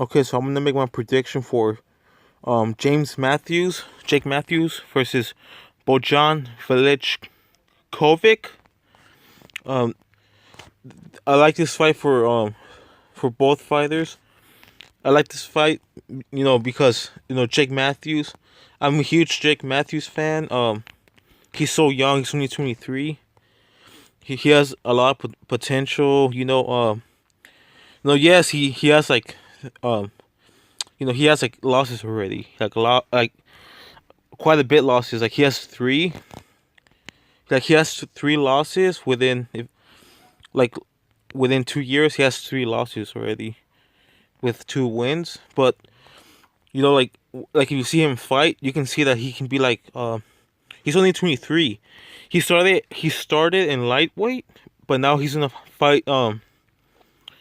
Okay, so I'm gonna make my prediction for Jake Matthews versus Bojan Veličković. Um, I like this fight for both fighters. I like this fight, because Jake Matthews. I'm a huge Jake Matthews fan. He's so young. He's only 23. He has a lot of potential. No, yes, he has like um he has like losses already. Like a lot, like quite a bit losses. Like he has three. Like he has three losses like within 2 years. He has three losses already with two wins. But like if you see him fight, you can see that he can be like he's only 23. He started in lightweight, but now he's gonna fight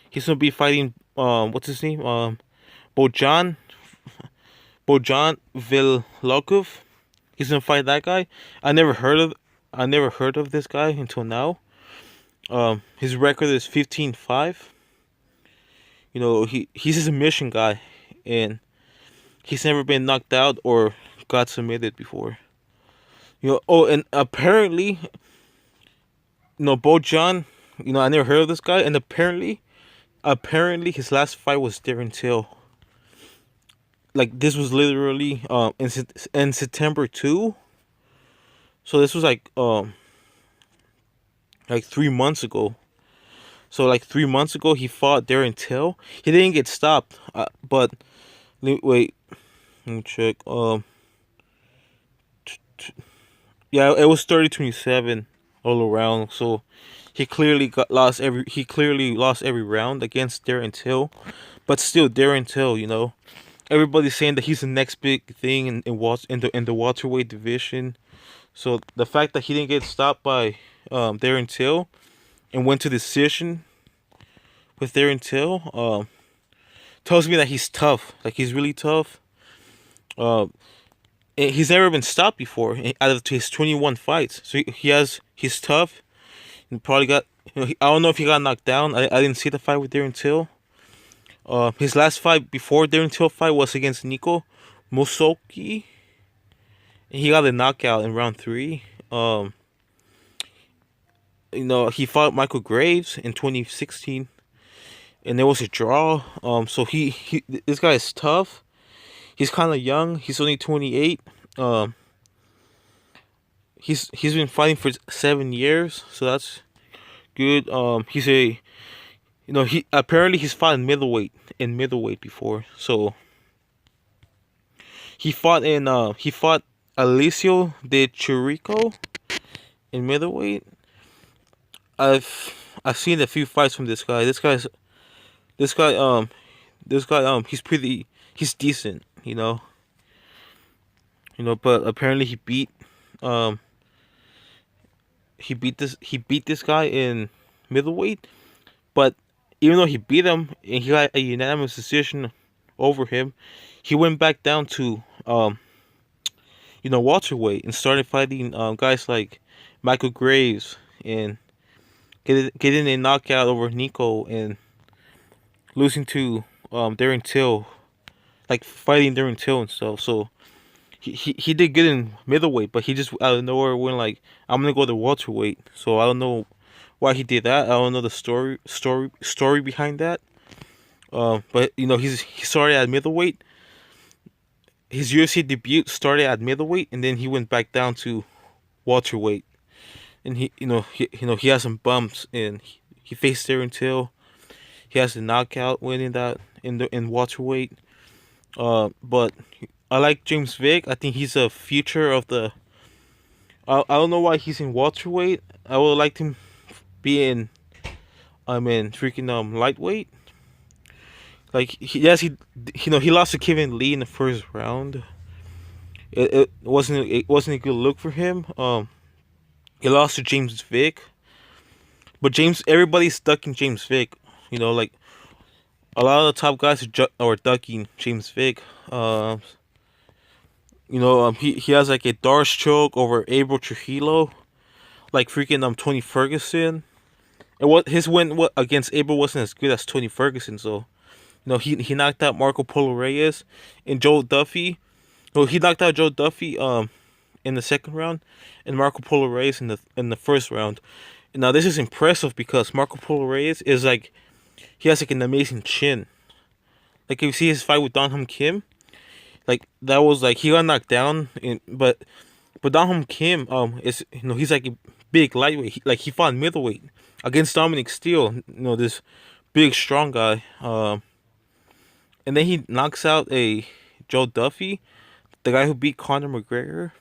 he's gonna be fighting what's his name Bojan Bojan Viliukov. He's gonna fight that guy. I never heard of this guy until now. His record is 15-5. He's a submission guy, and he's never been knocked out or got submitted before. And apparently, Bojan. I never heard of this guy, and apparently his last fight was Darren Till. Like this was literally in September 2. So this was like 3 months ago. So like 3 months ago, he fought Darren Till. He didn't get stopped, but wait, let me check. Yeah, it was 30-27 all around. So he clearly lost every round against Darren Till, but still Darren Till. Everybody's saying that he's the next big thing in the welterweight division. So the fact that he didn't get stopped by Darren Till and went to decision with Darren Till tells me that he's tough. Like he's really tough. Uh, and he's never been stopped before out of his 21 fights. So he's tough. And probably got. I don't know if he got knocked down. I didn't see the fight with Darren Till. His last fight before Darren Till fight was against Nico Musoki. And he got a knockout in round three. He fought Michael Graves in 2016, and there was a draw. So this guy is tough. He's kind of young. He's only 28. He's been fighting for 7 years, so that's good. He's fought in middleweight before. So he fought Alicio de Chirico in middleweight. I've seen a few fights from this guy. This guy he's decent. But apparently um he beat this guy in middleweight. But even though he beat him and he got a unanimous decision over him, he went back down to welterweight and started fighting guys like Michael Graves and getting a knockout over Nico and losing to Darren Till, like fighting Darren Till and stuff. So he did good in middleweight, but he just out of nowhere went like, I'm gonna go to welterweight. So I don't know why he did that. I don't know the story behind that. But he started at middleweight. His UFC debut started at middleweight, and then he went back down to welterweight. And he has some bumps, and he faced Darren Till. He has a knockout winning that in welterweight. But I like James Vick. I think he's a future of the. I don't know why he's in welterweight. I would like him be in. I'm in freaking lightweight. Like he lost to Kevin Lee in the first round. It wasn't a good look for him. He lost to James Vick, but everybody's stuck in James Vick. Like a lot of the top guys are ducking James Vick. He has like a Darce choke over Abel Trujillo, like freaking Tony Ferguson. And his win against Abel wasn't as good as Tony Ferguson, so he knocked out Marco Polo Reyes and Joe Duffy. Well, he knocked out Joe Duffy in the second round, and Marco Polo Reyes in the first round. Now this is impressive because Marco Polo Reyes is like he has like an amazing chin. Like if you see his fight with Dong Hum Kim, like that was like he got knocked down, but Dong Hum Kim is he's like a big lightweight. He fought middleweight against Dominic Steele. This big strong guy. And then he knocks out a Joe Duffy, the guy who beat Conor McGregor.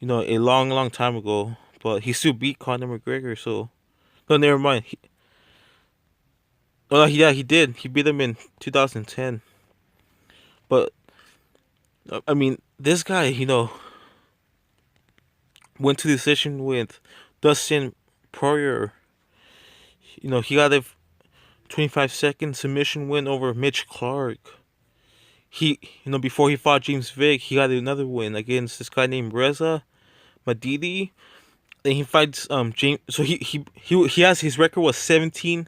A long, long time ago, but he still beat Conor McGregor. So, no, never mind. Yeah, he did. He beat him in 2010. But I mean, this guy, went to decision with Dustin Poirier. He got a 25-second submission win over Mitch Clark. Before he fought James Vick, he got another win against this guy named Reza Madidi. Then he fights James. So he has his record was 17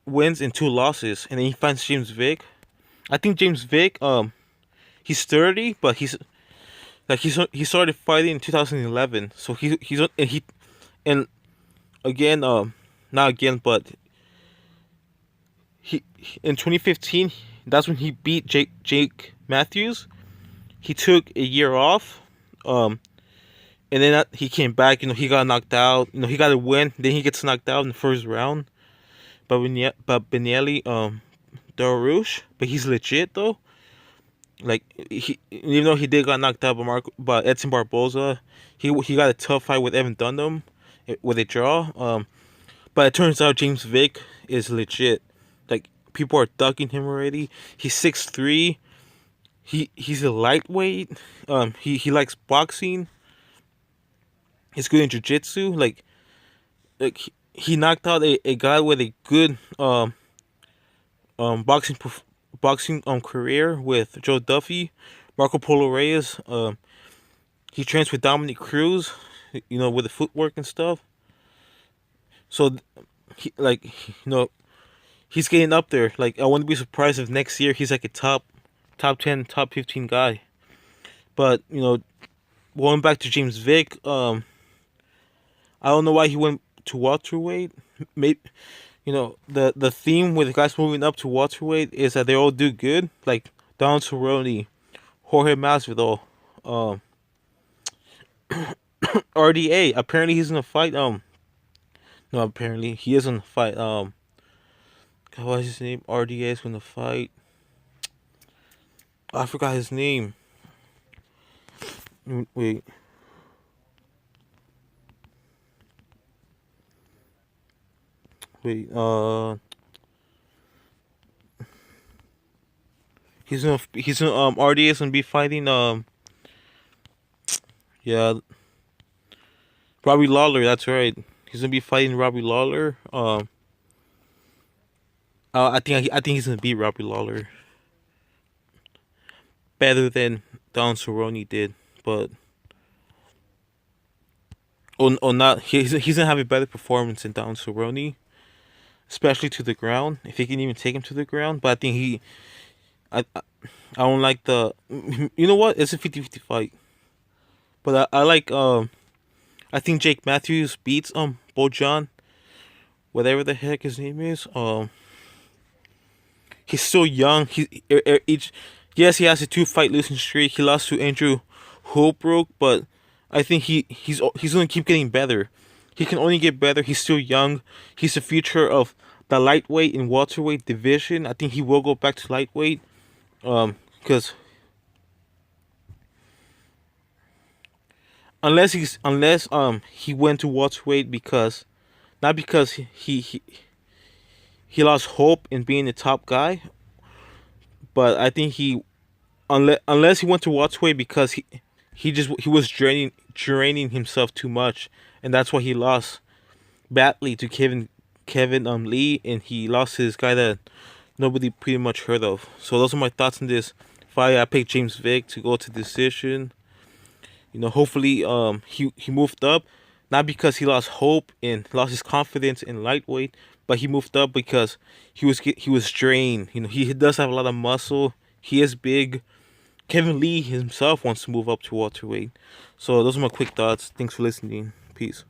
wins and 2 losses, and then he fights James Vick. I think James Vick he's 30, but he started fighting in 2011. So and again not again, but he in 2015, that's when he beat Jake Matthews. He took a year off, and then he came back. He got knocked out. He got a win. Then he gets knocked out in the first round by Benelli Darush. But he's legit though. Like even though he did got knocked out by Edson Barboza, he got a tough fight with Evan Dunham with a draw. But it turns out James Vick is legit. Like people are ducking him already. He's 6'3". He's a lightweight. He likes boxing. He's good in jiu-jitsu. Like he knocked out a guy with a good boxing career with Joe Duffy, Marco Polo Reyes. He trains with Dominic Cruz, with the footwork and stuff. So he's getting up there. Like I wouldn't be surprised if next year he's like a top 10, top 15 guy. But going back to James Vick, I don't know why he went to welterweight. Maybe the theme with guys moving up to welterweight is that they all do good. Like Don Cerrone, Jorge Masvidal, RDA. Apparently he's in a fight. No, apparently he is in a fight. What's his name? RDA is gonna fight. I forgot his name. Wait. He's gonna RDA is gonna be fighting yeah, Robbie Lawler. That's right. He's gonna be fighting Robbie Lawler. I think he's gonna beat Robbie Lawler better than Don Cerrone did, but or not. He's gonna have a better performance than Don Cerrone, especially to the ground. If he can even take him to the ground, but I think I don't like the. You know what? It's a 50-50 fight, but I like I think Jake Matthews beats Bojan, whatever the heck his name is. He's still young. Yes, he has a 2-fight losing streak. He lost to Andrew Holbrook, but I think he's gonna keep getting better. He can only get better. He's still young. He's the future of the lightweight and welterweight division. I think he will go back to lightweight, because unless he went to welterweight not because he lost hope in being the top guy, but I think unless he went to welterweight because he was draining himself too much, and that's why he lost badly to Kevin Lee, and he lost his guy that nobody pretty much heard of. So those are my thoughts on this fight. I picked James Vick to go to decision. Hopefully he moved up, not because he lost hope and lost his confidence in lightweight, but he moved up because he was strained. You know, he does have a lot of muscle. He is big. Kevin Lee himself wants to move up to welterweight. So those are my quick thoughts. Thanks for listening. Peace.